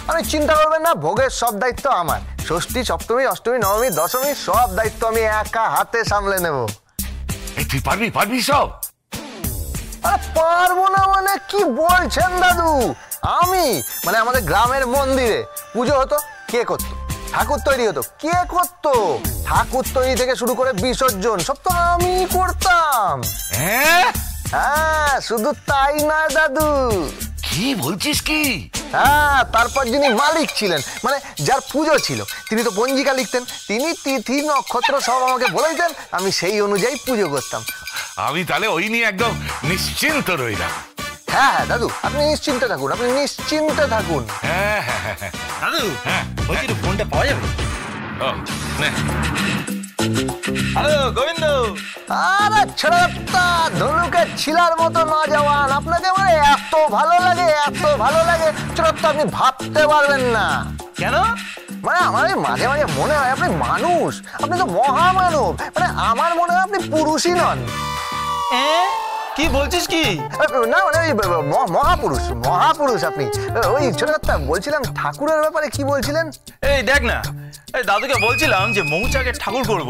আমি চিন্তা করবেন না, ভোগের সব দায়িত্ব আমার। ষষ্ঠী, সপ্তমী, অষ্টমী, নবমী, দশমী সব দায়িত্ব আমি একা হাতে সামলে নেব। তুই পারবি সব? আরে পারবো না মানে কি বলছেন দাদু? আমি মানে আমাদের গ্রামের মন্দিরে পুজো হতো, কে করতো? ঠাকুর তৈরি হতো, কে করতো? ঠাকুর তৈরি থেকে শুরু করে বিসর্জন সব তো আমি করতাম। হ্যাঁ, শুধু তাই নয় দাদু। কি বলছিস কি? হ্যাঁ, তারপর যিনি মালিক ছিলেন, মানে যার পুজো ছিল, তিনি তো পঞ্জিকা লিখতেন। তিনি তিথি নক্ষত্র সব আমাকে বলে দিতেন, আমি সেই অনুযায়ী পুজো করতাম। আমি তাহলে ওই নিয়ে একদম নিশ্চিন্ত রইলাম। হ্যাঁ দাদু, আপনি নিশ্চিন্তে থাকুন, আপনি নিশ্চিন্তে থাকুন। হ্যাঁ দাদু, বলছি ফোনটা পাওয়া যাবে? হ্যালো গোবিন্দ। আরে ছোট্টা ধনুকে ছিলার মতো নজওয়ান, আপনাকে মানে এত ভালো লাগে, এত ভালো লাগে ছোট্টা, আপনি ভাবতে পারবেন না। কেন? মানে আমার মাঝে মাঝে মনে হয় আপনি মানুষ, আপনি তো মহামানব। মানে আমার মনে হয় আপনি পুরুষই নন। কি বলছিস কি? না মানে মহাপুরুষ, মহাপুরুষ আপনি। ওই ছোট্টা বলছিলাম ঠাকুরের ব্যাপারে কি বলছিলেন? এই দেখ না, এই দাদুকে বলছিলাম যে মৌচাকে ঠাকুর করব,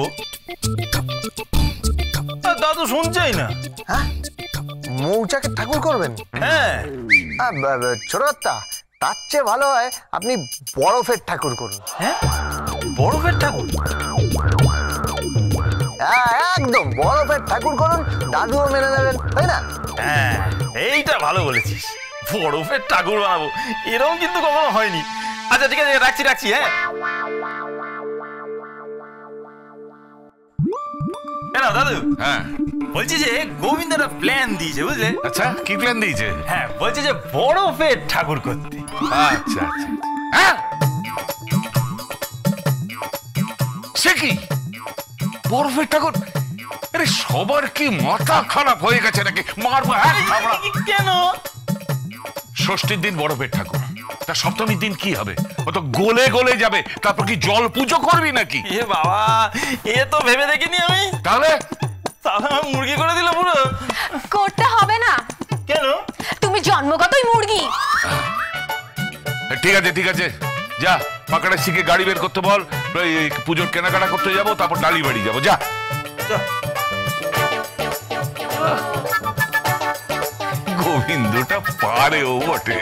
দাদু শুনছেই না। হ্যাঁ, মৌচাকে ঠাকুর করবেন? হ্যাঁ ছোট্টা, তার চেয়ে ভালো হয় আপনি বরফের ঠাকুর করুন। হ্যাঁ, বরফের ঠাকুর? একদম বরফের ঠাকুর করুন, দাদুও মেনে নেবেন, তাই না? হ্যাঁ, এইটা ভালো বলেছিস, বরফের ঠাকুর বানাবো, এরকম কিন্তু কখনো হয়নি। আচ্ছা ঠিক আছে, রাখছি। হ্যাঁ দাদু, হ্যাঁ বলছি যে গোবিন্দ একটা প্ল্যান দিয়েছে, বুঝলে? আচ্ছা, কি প্ল্যান দিয়েছে? হ্যাঁ, বলছে যে বরফের ঠাকুর করতে। আচ্ছা, হ্যাঁ সে কি বরফের ঠাকুর? আরে সবার কি মাথা খারাপ হয়ে গেছে নাকি? মারবো। কেন? ষষ্ঠীর দিন বরফের ঠাকুর, তা সপ্তমীর দিন কি হবে? ও তো গলে গলে যাবে, তারপর কি জল পুজো করবি নাকি? এ বাবা, এ তো ভেবে দেখিনি আমি। তাহলে মুরগি করে দিল পুরো। করতে হবে না। কেন? তুমি জন্মগতই মুরগি। ঠিক আছে, যা পাকাটা শিখে গাড়ি বের করতে বল, পুজোর কেনাকাটা করতে যাবো, তারপর ডালি বাড়ি যাবো। যা গোবিন্দটা পারে ও বটে।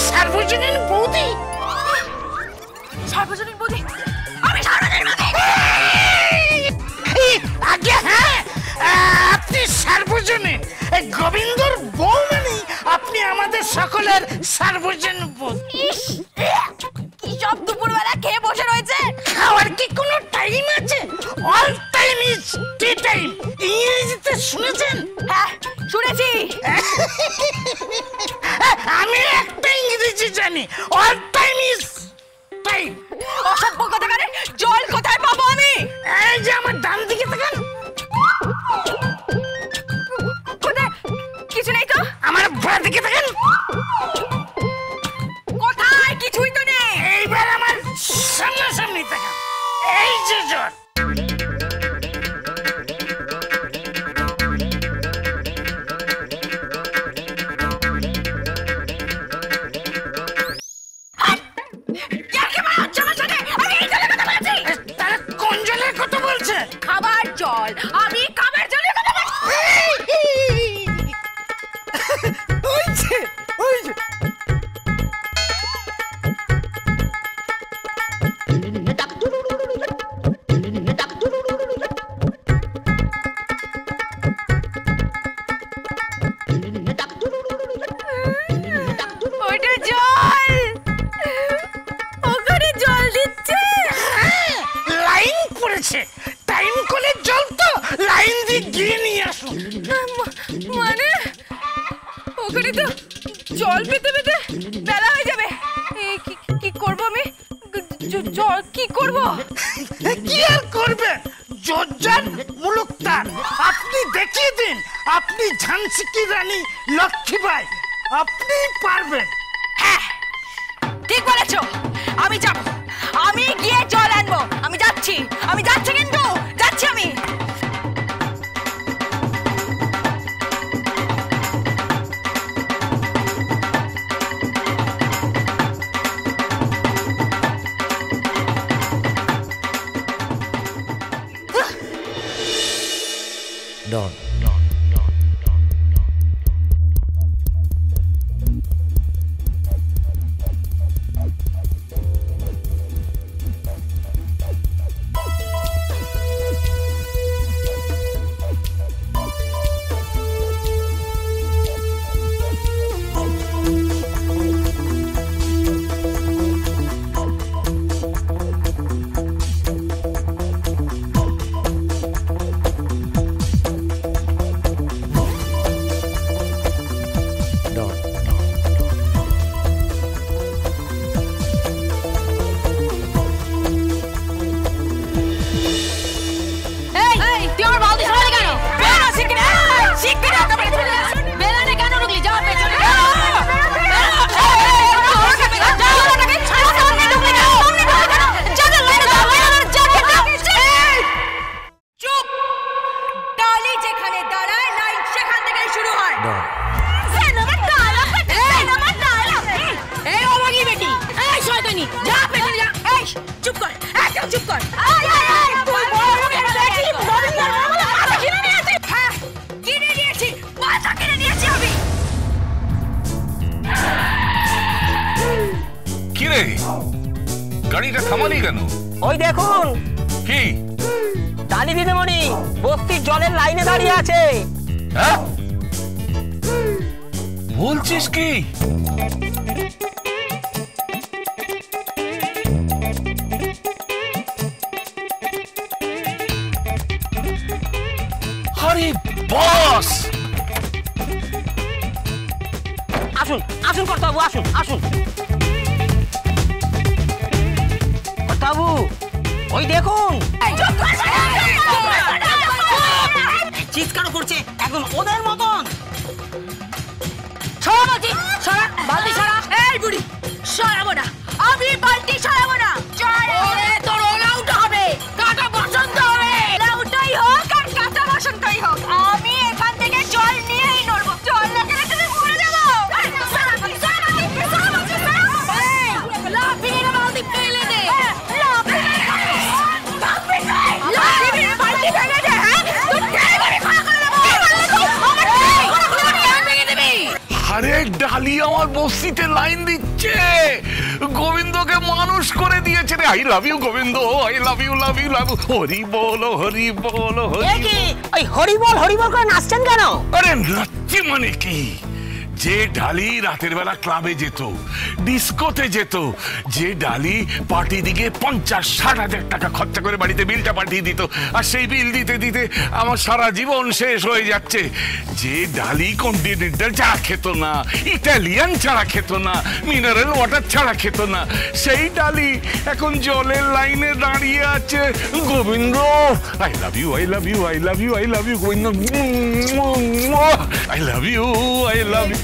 সার্বজনীন বৌদি, সার্বজনীন বৌদি, আমি সার্বজনীন বৌদি। আগে হ্যাঁ, আপনি সার্বজনীন, গোবিন্দর বউ মানে আপনি আমাদের সকলের সার্বজনীন বৌদি। কি সব দুপুরবেলা খেয়ে বসে রয়েছে? খাওয়ার কি কোনো টাইম আছে? All time is tea time, ইংরেজিতে শুনেছেন? হ্যাঁ শুনেছি। আমি একটা ইংরেজি জানি, অল টাইম ইজ টাইম। অসভ্য কথাকারে, জল কোথায় পাবো আমি? এই যে আমার ডান দিকে তাকান। কোথায়? কিছু নেই তো। আমার বাঁ দিকে তাকান। কোথায়? কিছুই তো নেই। এইবার আমার সামনাসামনি তাকান। এই যে জল। খাবার জল, আমি খাবার জলের কথা বলছি। ওইটা জল, ওখানে জল দিচ্ছে। লাইন পড়েছে, টাইম করে জল তো লাইন দিয়ে গিয়ে নিয়ে আসুন। মানে ওখানে তো জল পেতে পেতে বেলা হয়ে যাবে। কি করবো আমি? জল কি করবো? কি আর করবে? জোরজার মুলুকতার, আপনি দেখিয়ে দিন, আপনি ঝান্সি কি রানী লক্ষ্মীবাই, আপনি পারবেন। হ্যাঁ ঠিক বলেছো। গাড়িটা থামালি কেন? ওই দেখুন কি? ডালি দিদিমণি বস্তির জলের লাইনে দাঁড়িয়ে আছে। হ্যাঁ বলছিস কি? আরে বস, আসুন আসুন কর্তাবাবু, আসুন আসুন কর্তাবাবু, ওই দেখুন চিৎকার করছে একদম ওদের মতন। বালতি সারা। এই বুড়ি সরাবো না, আমি বালতি সরাবো না। তোর লাউটা হবে, কাটা বসন্ত হবে। লাউটাই হোক আর কাটা বসন্তই হোক, আমি এখান থেকে জল নিয়েই নড়বো। জল না খেলে তুমি মরে যাবো। লাফিয়ে না, বালতি ফেলে দে। বালতি ভেঙে দে। আরে ডালি আমার বস্তিতে লাইন দিচ্ছে, গোবিন্দকে মানুষ করে দিয়েছে রে। I love you Govinda, I love you, love you, love you. হরি বলো হরি বলো হরি। ওই হরিবল হরিবল করে নাচছেন কেন? আরে নাচছি মানে কি, যে ডালি রাতের বেলা ক্লাবে যেত, ডিস্কোতে যেত, যে ডালি পার্টি দিকে 50-60 হাজার টাকা খরচা করে বাড়িতে বিলটা পাঠিয়ে দিত, আর সেই বিল দিতে দিতে আমার সারা জীবন শেষ হয়ে যাচ্ছে। যে ডালি কন্টিনেন্টাল চা খেত না, ইটালিয়ান ছাড়া খেত না, মিনারেল ওয়াটার ছাড়া খেত না, সেই ডালি এখন জলের লাইনে দাঁড়িয়ে আছে। Govinda I love you, I love you, I love you, I love you Govinda, I love you, I love you.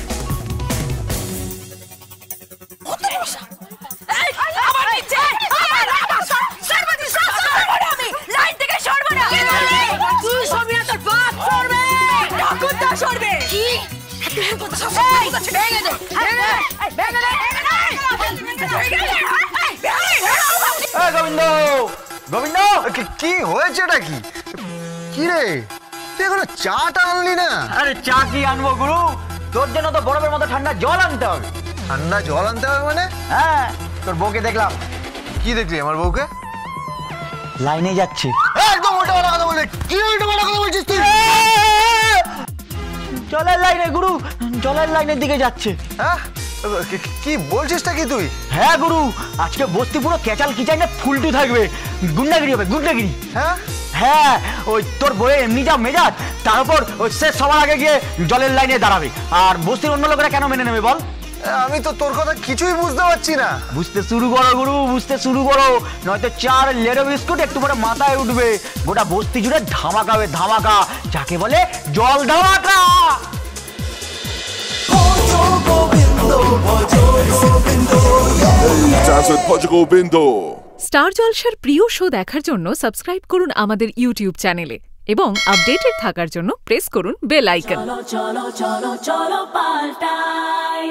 Govinda Govinda, কি হয়েছে এটা? কি কি রে, তুই এখনো চাটা আনলি না? আরে চা কি আনবো গুরু, তোর জন্য তো বরফের মতো ঠান্ডা জল আনতে হবে। ঠান্ডা জল আনতে হবে মানে? হ্যাঁ, তোর বউকে দেখলাম। কি দেখলি আমার বউকে? লাইনে যাচ্ছে। একদম উল্টোপাল্টা কথা বলছিস। কি উল্টোপাল্টা কথা বলছিস তুই? জলের লাইনে গুরু, জলের লাইনের দিকে যাচ্ছে। হ্যাঁ, কি বলছিসটা কি তুই? হ্যাঁ গুরু, আজকে বস্তি পুরো কেচাল কিচানে ফুলটু থাকবে, গুন্ডাগিরি হবে গুন্ডাগিরি। হ্যাঁ হ্যাঁ, ওই তোর বইয়ের এমনি যা মেজাজ, তার উপর ওই সে সবার আগে গিয়ে জলের লাইনে দাঁড়াবে। আর বস্তির অন্য লোকেরা কেন মেনে নেবে বল? আমি তো তোর কথা কিছুই বুঝতে পারছি না। বুঝতে শুরু করো গুরু, বুঝতে শুরু করো, নয়তো 4 লেরো বিস্কুট একটু পরে মাথায় উঠবে। গোটা বস্তি জুড়ে ধামাকা হবে, ধামাকা, যাকে বলে জল ধামাকা। স্টার জলসার প্রিয় শো দেখার জন্য সাবস্ক্রাইব করুন আমাদের ইউটিউব চ্যানেলে এবং আপডেটেড থাকার জন্য প্রেস করুন বেল আইকন। চলো চলো চলো চলো পাল্টাই।